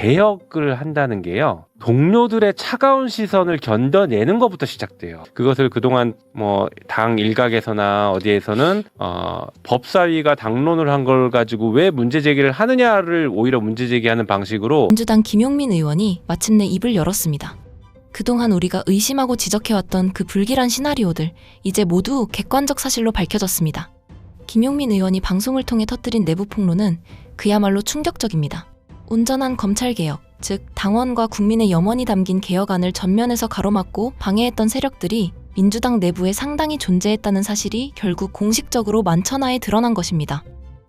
개혁을 한다는 게요, 동료들의 차가운 시선을 견뎌내는 것부터 시작돼요. 그것을 그동안 뭐 당 일각에서나 어디에서는 법사위가 당론을 한 걸 가지고 왜 문제 제기를 하느냐를 오히려 문제 제기하는 방식으로 민주당 김용민 의원이 마침내 입을 열었습니다. 그동안 우리가 의심하고 지적해왔던 그 불길한 시나리오들, 이제 모두 객관적 사실로 밝혀졌습니다. 김용민 의원이 방송을 통해 터뜨린 내부 폭로는 그야말로 충격적입니다. 온전한 검찰개혁, 즉 당원과 국민의 염원이 담긴 개혁안을 전면에서 가로막고 방해했던 세력들이 민주당 내부에 상당히 존재했다는 사실이 결국 공식적으로 만천하에 드러난 것입니다.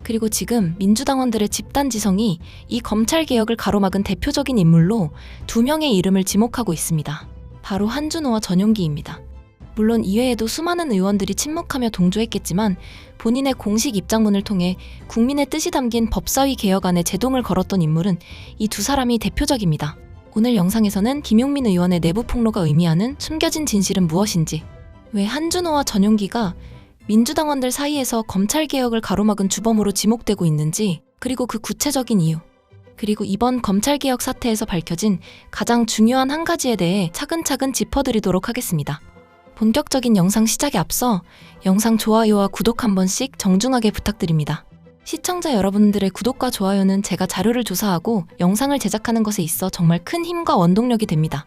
그리고 지금 민주당원들의 집단지성이 이 검찰개혁을 가로막은 대표적인 인물로 2명의 이름을 지목하고 있습니다. 바로 한준호와 전용기입니다. 물론 이외에도 수많은 의원들이 침묵하며 동조했겠지만 본인의 공식 입장문을 통해 국민의 뜻이 담긴 법사위 개혁안에 제동을 걸었던 인물은 이 2사람이 대표적입니다. 오늘 영상에서는 김용민 의원의 내부 폭로가 의미하는 숨겨진 진실은 무엇인지, 왜 한준호와 전용기가 민주당원들 사이에서 검찰개혁을 가로막은 주범으로 지목되고 있는지, 그리고 그 구체적인 이유, 그리고 이번 검찰개혁 사태에서 밝혀진 가장 중요한 한 가지에 대해 차근차근 짚어드리도록 하겠습니다. 본격적인 영상 시작에 앞서 영상 좋아요와 구독 한 번씩 정중하게 부탁드립니다. 시청자 여러분들의 구독과 좋아요는 제가 자료를 조사하고 영상을 제작하는 것에 있어 정말 큰 힘과 원동력이 됩니다.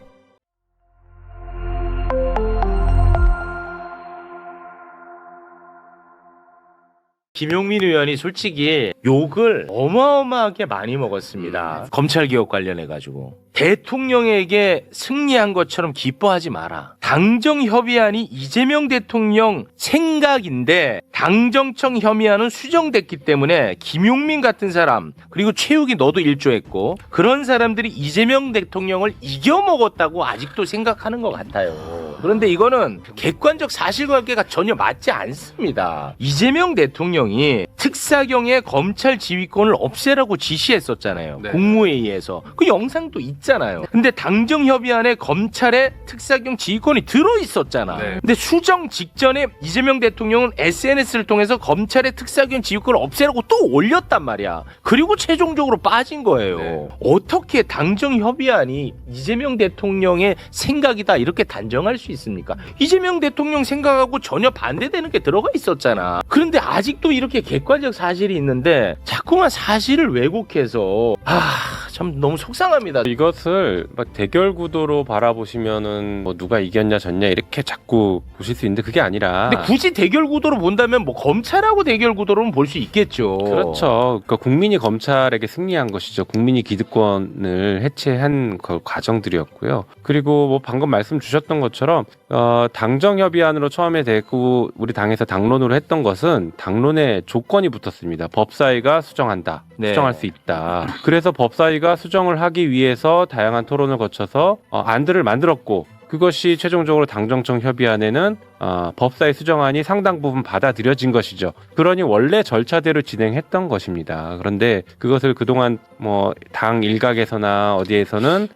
김용민 의원이 솔직히 욕을 어마어마하게 많이 먹었습니다. 검찰개혁 관련해가지고. 대통령에게 승리한 것처럼 기뻐하지 마라. 당정협의안이 이재명 대통령 생각인데 당정청 협의안은 수정됐기 때문에 김용민 같은 사람, 그리고 최욱이 너도 일조했고, 그런 사람들이 이재명 대통령을 이겨먹었다고 아직도 생각하는 것 같아요. 그런데 이거는 객관적 사실관계가 전혀 맞지 않습니다. 이재명 대통령이 특사경의 검찰 지휘권을 없애라고 지시했었잖아요. 네. 국무회의에서. 그 영상도 있잖아요. 근데 당정협의안에 검찰의 특사경 지휘권이 들어있었잖아. 네. 근데 수정 직전에 이재명 대통령은 SNS를 통해서 검찰의 특사경 지휘권을 없애라고 또 올렸단 말이야. 그리고 최종적으로 빠진 거예요. 네. 어떻게 당정협의안이 이재명 대통령의 생각이다 이렇게 단정할 수 있습니까? 이재명 대통령 생각하고 전혀 반대되는 게 들어가 있었잖아. 그런데 아직도 이렇게 객관적 사실이 있는데 자꾸만 사실을 왜곡해서 참 너무 속상합니다. 이것을 막 대결 구도로 바라보시면은 뭐 누가 이겼냐 졌냐 이렇게 자꾸 보실 수 있는데 그게 아니라, 근데 굳이 대결 구도로 본다면 뭐 검찰하고 대결 구도로는 볼 수 있겠죠. 그렇죠. 그러니까 국민이 검찰에게 승리한 것이죠. 국민이 기득권을 해체한 그 과정들이었고요. 그리고 뭐 방금 말씀 주셨던 것처럼 당정협의안으로 처음에 대고 우리 당에서 당론으로 했던 것은 당론에 조건이 붙었습니다. 법사위가 수정한다. 네. 수정할 수 있다. 그래서 법사위가 수정을 하기 위해서 다양한 토론을 거쳐서 안들을 만들었고, 그것이 최종적으로 당정청 협의안에는 법사위 수정안이 상당 부분 받아들여진 것이죠. 그러니 원래 절차대로 진행했던 것입니다. 그런데 그것을 그동안 뭐 당 일각에서나 어디에서는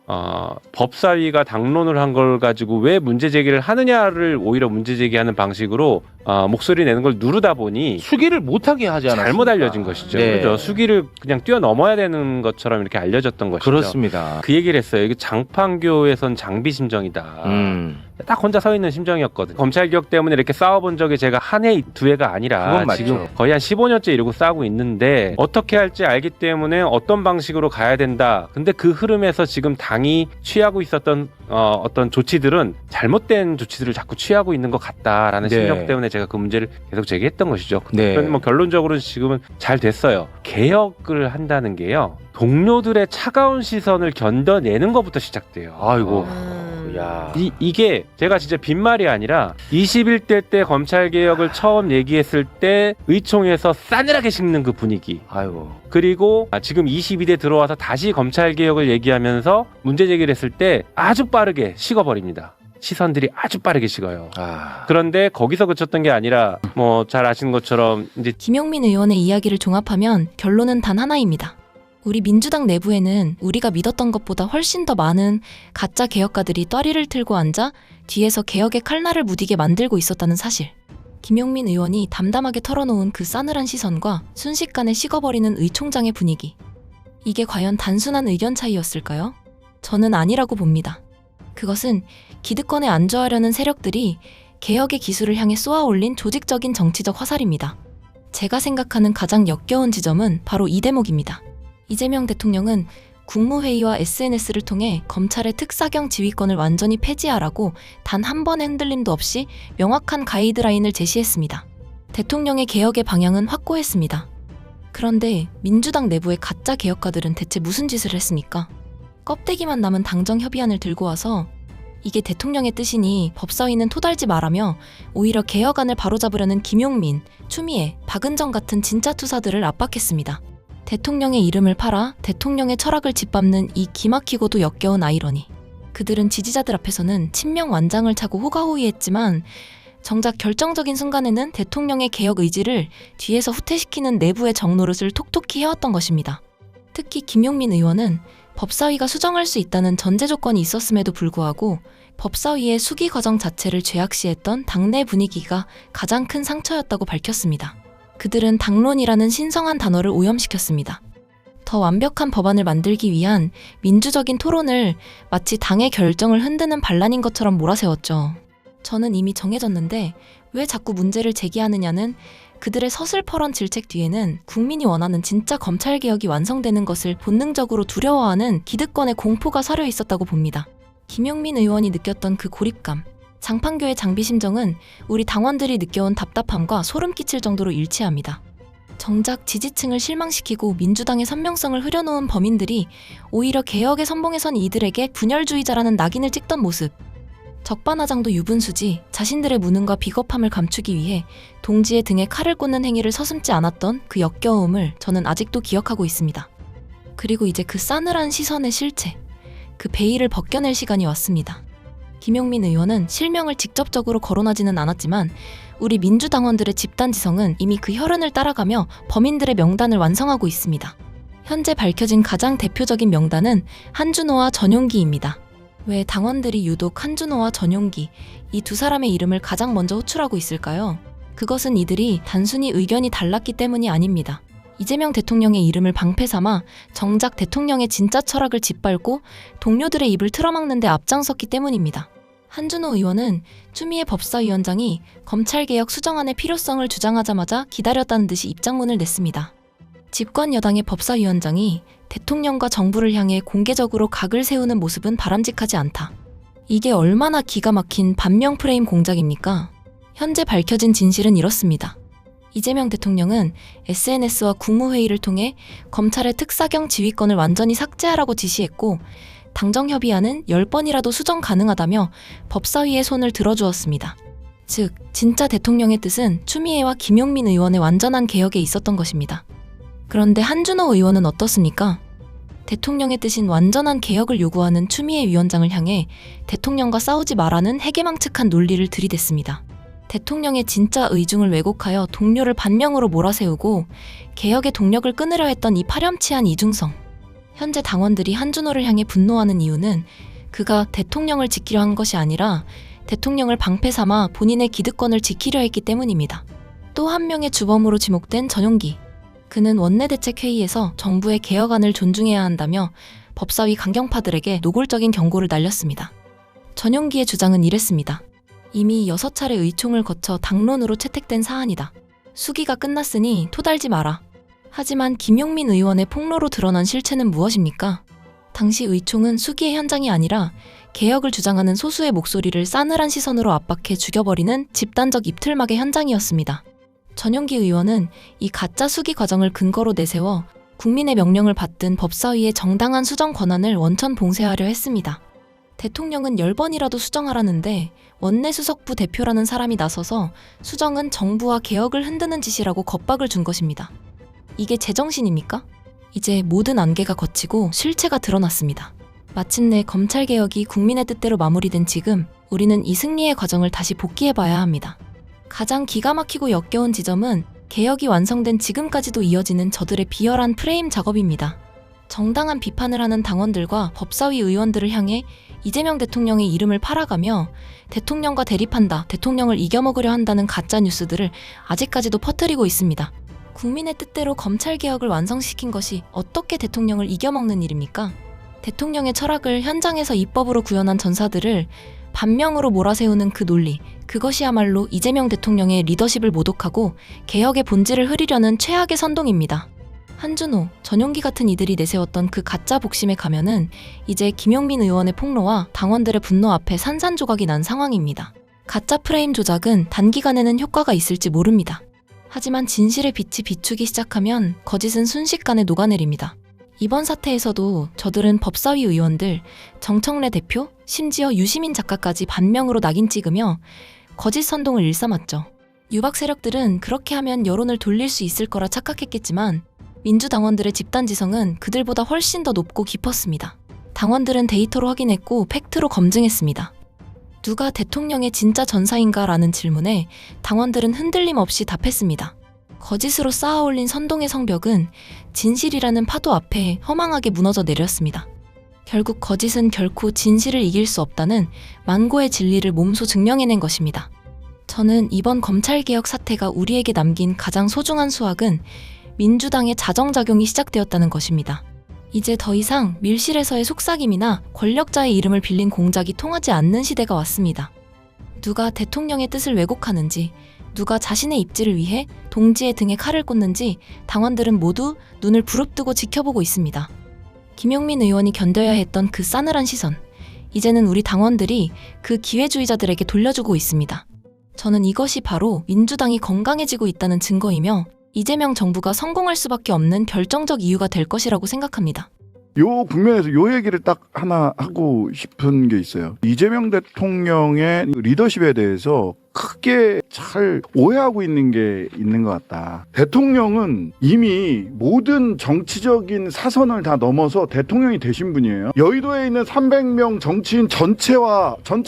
법사위가 당론을 한 걸 가지고 왜 문제 제기를 하느냐를 오히려 문제 제기하는 방식으로 목소리 내는 걸 누르다 보니 수기를 못하게 하지 않았습니까? 잘못 알려진 것이죠. 네. 그렇죠? 수기를 그냥 뛰어넘어야 되는 것처럼 이렇게 알려졌던 것이죠. 그렇습니다. 그 얘기를 했어요. 이게 장판교에선 장비 심정이다. 딱 혼자 서 있는 심정이었거든요. 검찰개혁 때문에 이렇게 싸워본 적이 제가 한 해, 두 해가 아니라 그건 맞죠. 지금 거의 한 15년째 이러고 싸우고 있는데 어떻게 할지 알기 때문에 어떤 방식으로 가야 된다. 근데 그 흐름에서 지금 당이 취하고 있었던 어떤 조치들은 잘못된 조치들을 자꾸 취하고 있는 것 같다라는 네. 심정 때문에 제가 그 문제를 계속 제기했던 것이죠. 네. 그런데 뭐 결론적으로는 지금은 잘 됐어요. 개혁을 한다는 게요, 동료들의 차가운 시선을 견뎌내는 것부터 시작돼요. 아이고. 야. 이게 제가 진짜 빈말이 아니라 21대 때 검찰개혁을 처음 얘기했을 때 의총에서 싸늘하게 식는 그 분위기, 아이고. 그리고 지금 22대 들어와서 다시 검찰개혁을 얘기하면서 문제 제기를 했을 때 아주 빠르게 식어버립니다. 시선들이 아주 빠르게 식어요. 그런데 거기서 그쳤던 게 아니라 뭐 잘 아시는 것처럼 이제 김용민 의원의 이야기를 종합하면 결론은 단 하나입니다. 우리 민주당 내부에는 우리가 믿었던 것보다 훨씬 더 많은 가짜 개혁가들이 떠리를 틀고 앉아 뒤에서 개혁의 칼날을 무디게 만들고 있었다는 사실. 김용민 의원이 담담하게 털어놓은 그 싸늘한 시선과 순식간에 식어버리는 의총장의 분위기. 이게 과연 단순한 의견 차이였을까요? 저는 아니라고 봅니다. 그것은 기득권에 안주하려는 세력들이 개혁의 기술을 향해 쏘아올린 조직적인 정치적 화살입니다. 제가 생각하는 가장 역겨운 지점은 바로 이 대목입니다. 이재명 대통령은 국무회의와 SNS를 통해 검찰의 특사경 지휘권을 완전히 폐지하라고 단 한 번의 흔들림도 없이 명확한 가이드라인을 제시했습니다. 대통령의 개혁의 방향은 확고했습니다. 그런데 민주당 내부의 가짜 개혁가들은 대체 무슨 짓을 했습니까? 껍데기만 남은 당정 협의안을 들고 와서 이게 대통령의 뜻이니 법사위는 토달지 말라며 오히려 개혁안을 바로잡으려는 김용민, 추미애, 박은정 같은 진짜 투사들을 압박했습니다. 대통령의 이름을 팔아 대통령의 철학을 짓밟는 이 기막히고도 역겨운 아이러니. 그들은 지지자들 앞에서는 친명 완장을 차고 호가호위했지만 정작 결정적인 순간에는 대통령의 개혁 의지를 뒤에서 후퇴시키는 내부의 정노릇을 톡톡히 해왔던 것입니다. 특히 김용민 의원은 법사위가 수정할 수 있다는 전제 조건이 있었음에도 불구하고 법사위의 수기 과정 자체를 죄악시했던 당내 분위기가 가장 큰 상처였다고 밝혔습니다. 그들은 당론이라는 신성한 단어를 오염시켰습니다. 더 완벽한 법안을 만들기 위한 민주적인 토론을 마치 당의 결정을 흔드는 반란인 것처럼 몰아세웠죠. 저는 이미 정해졌는데 왜 자꾸 문제를 제기하느냐는 그들의 서슬퍼런 질책 뒤에는 국민이 원하는 진짜 검찰개혁이 완성되는 것을 본능적으로 두려워하는 기득권의 공포가 서려 있었다고 봅니다. 김용민 의원이 느꼈던 그 고립감, 장판교의 장비심정은 우리 당원들이 느껴온 답답함과 소름 끼칠 정도로 일치합니다. 정작 지지층을 실망시키고 민주당의 선명성을 흐려놓은 범인들이 오히려 개혁의 선봉에 선 이들에게 분열주의자라는 낙인을 찍던 모습. 적반하장도 유분수지 자신들의 무능과 비겁함을 감추기 위해 동지의 등에 칼을 꽂는 행위를 서슴지 않았던 그 역겨움을 저는 아직도 기억하고 있습니다. 그리고 이제 그 싸늘한 시선의 실체, 그 베일을 벗겨낼 시간이 왔습니다. 김용민 의원은 실명을 직접적으로 거론하지는 않았지만 우리 민주당원들의 집단지성은 이미 그 혈흔을 따라가며 범인들의 명단을 완성하고 있습니다. 현재 밝혀진 가장 대표적인 명단은 한준호와 전용기입니다. 왜 당원들이 유독 한준호와 전용기, 이 두 사람의 이름을 가장 먼저 호출하고 있을까요? 그것은 이들이 단순히 의견이 달랐기 때문이 아닙니다. 이재명 대통령의 이름을 방패 삼아 정작 대통령의 진짜 철학을 짓밟고 동료들의 입을 틀어막는 데 앞장섰기 때문입니다. 한준호 의원은 추미애 법사위원장이 검찰개혁 수정안의 필요성을 주장하자마자 기다렸다는 듯이 입장문을 냈습니다. 집권 여당의 법사위원장이 대통령과 정부를 향해 공개적으로 각을 세우는 모습은 바람직하지 않다. 이게 얼마나 기가 막힌 반명 프레임 공작입니까? 현재 밝혀진 진실은 이렇습니다. 이재명 대통령은 SNS와 국무회의를 통해 검찰의 특사경 지휘권을 완전히 삭제하라고 지시했고 당정협의안은 10번이라도 수정 가능하다며 법사위의 손을 들어주었습니다. 즉, 진짜 대통령의 뜻은 추미애와 김용민 의원의 완전한 개혁에 있었던 것입니다. 그런데 한준호 의원은 어떻습니까? 대통령의 뜻인 완전한 개혁을 요구하는 추미애 위원장을 향해 대통령과 싸우지 마라는 해괴망측한 논리를 들이댔습니다. 대통령의 진짜 의중을 왜곡하여 동료를 반명으로 몰아세우고 개혁의 동력을 끊으려 했던 이 파렴치한 이중성. 현재 당원들이 한준호를 향해 분노하는 이유는 그가 대통령을 지키려 한 것이 아니라 대통령을 방패 삼아 본인의 기득권을 지키려 했기 때문입니다. 또 한 명의 주범으로 지목된 전용기. 그는 원내대책회의에서 정부의 개혁안을 존중해야 한다며 법사위 강경파들에게 노골적인 경고를 날렸습니다. 전용기의 주장은 이랬습니다. 이미 6차례 의총을 거쳐 당론으로 채택된 사안이다. 수기가 끝났으니 토달지 마라. 하지만 김용민 의원의 폭로로 드러난 실체는 무엇입니까? 당시 의총은 수기의 현장이 아니라 개혁을 주장하는 소수의 목소리를 싸늘한 시선으로 압박해 죽여버리는 집단적 입틀막의 현장이었습니다. 전용기 의원은 이 가짜 수기 과정을 근거로 내세워 국민의 명령을 받든 법사위의 정당한 수정 권한을 원천 봉쇄하려 했습니다. 대통령은 10번이라도 수정하라는데 원내수석부 대표라는 사람이 나서서 수정은 정부와 개혁을 흔드는 짓이라고 겁박을 준 것입니다. 이게 제정신입니까? 이제 모든 안개가 걷히고 실체가 드러났습니다. 마침내 검찰개혁이 국민의 뜻대로 마무리된 지금 우리는 이 승리의 과정을 다시 복기해봐야 합니다. 가장 기가 막히고 역겨운 지점은 개혁이 완성된 지금까지도 이어지는 저들의 비열한 프레임 작업입니다. 정당한 비판을 하는 당원들과 법사위 의원들을 향해 이재명 대통령의 이름을 팔아가며 대통령과 대립한다, 대통령을 이겨먹으려 한다는 가짜 뉴스들을 아직까지도 퍼뜨리고 있습니다. 국민의 뜻대로 검찰개혁을 완성시킨 것이 어떻게 대통령을 이겨먹는 일입니까? 대통령의 철학을 현장에서 입법으로 구현한 전사들을 반명으로 몰아세우는 그 논리, 그것이야말로 이재명 대통령의 리더십을 모독하고 개혁의 본질을 흐리려는 최악의 선동입니다. 한준호, 전용기 같은 이들이 내세웠던 그 가짜 복심의 가면은 이제 김용민 의원의 폭로와 당원들의 분노 앞에 산산조각이 난 상황입니다. 가짜 프레임 조작은 단기간에는 효과가 있을지 모릅니다. 하지만 진실의 빛이 비추기 시작하면 거짓은 순식간에 녹아내립니다. 이번 사태에서도 저들은 법사위 의원들, 정청래 대표, 심지어 유시민 작가까지 반명으로 낙인 찍으며 거짓 선동을 일삼았죠. 유박 세력들은 그렇게 하면 여론을 돌릴 수 있을 거라 착각했겠지만 민주당원들의 집단지성은 그들보다 훨씬 더 높고 깊었습니다. 당원들은 데이터로 확인했고 팩트로 검증했습니다. 누가 대통령의 진짜 전사인가라는 질문에 당원들은 흔들림 없이 답했습니다. 거짓으로 쌓아올린 선동의 성벽은 진실이라는 파도 앞에 허망하게 무너져 내렸습니다. 결국 거짓은 결코 진실을 이길 수 없다는 만고의 진리를 몸소 증명해낸 것입니다. 저는 이번 검찰개혁 사태가 우리에게 남긴 가장 소중한 수학은 민주당의 자정작용이 시작되었다는 것입니다. 이제 더 이상 밀실에서의 속삭임이나 권력자의 이름을 빌린 공작이 통하지 않는 시대가 왔습니다. 누가 대통령의 뜻을 왜곡하는지, 누가 자신의 입지를 위해 동지의 등에 칼을 꽂는지 당원들은 모두 눈을 부릅뜨고 지켜보고 있습니다. 김용민 의원이 견뎌야 했던 그 싸늘한 시선, 이제는 우리 당원들이 그 기회주의자들에게 돌려주고 있습니다. 저는 이것이 바로 민주당이 건강해지고 있다는 증거이며 이재명 정부가 성공할 수밖에 없는 결정적 이유가 될 것이라고 생각합니다. 요 국면에서 요 얘기를 딱 하나 하고 싶은 게 있어요. 이재명 대통령의 리더십에 대해서 크게 잘 오해하고 있는 게 있는 것 같다. 대통령은 이미 모든 정치적인 사선을 다 넘어서 대통령이 되신 분이에요. 여의도에 있는 300명 정치인 전체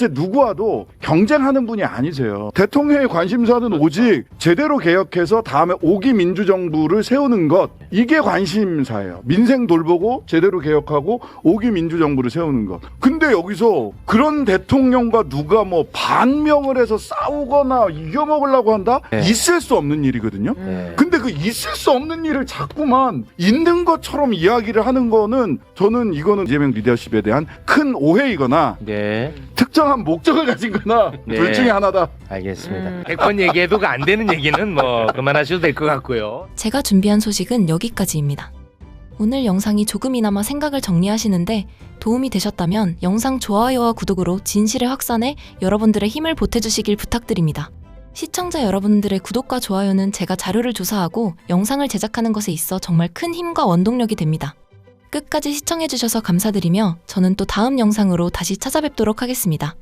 누구와도 경쟁하는 분이 아니세요. 대통령의 관심사는 오직 제대로 개혁해서 다음에 5기 민주정부를 세우는 것, 이게 관심사예요. 민생 돌보고 제대로 개혁하고 5기 민주정부를 세우는 것. 근데 여기서 그런 대통령과 누가 뭐 반명을 해서 싸우거나 이겨먹으려고 한다? 네. 있을 수 없는 일이거든요. 근데 그 있을 수 없는 일을 자꾸만 있는 것처럼 이야기를 하는 거는 저는 이거는 이재명 리더십에 대한 큰 오해이거나 네, 특정한 목적을 가진 거나 네. 둘 중에 하나다. 알겠습니다. 100번 얘기해도 안 되는 얘기는 뭐 그만하셔도 될 것 같고요. 제가 준비한 소식은 여기까지입니다. 오늘 영상이 조금이나마 생각을 정리하시는데 도움이 되셨다면 영상 좋아요와 구독으로 진실의 확산에 여러분들의 힘을 보태주시길 부탁드립니다. 시청자 여러분들의 구독과 좋아요는 제가 자료를 조사하고 영상을 제작하는 것에 있어 정말 큰 힘과 원동력이 됩니다. 끝까지 시청해주셔서 감사드리며 저는 또 다음 영상으로 다시 찾아뵙도록 하겠습니다.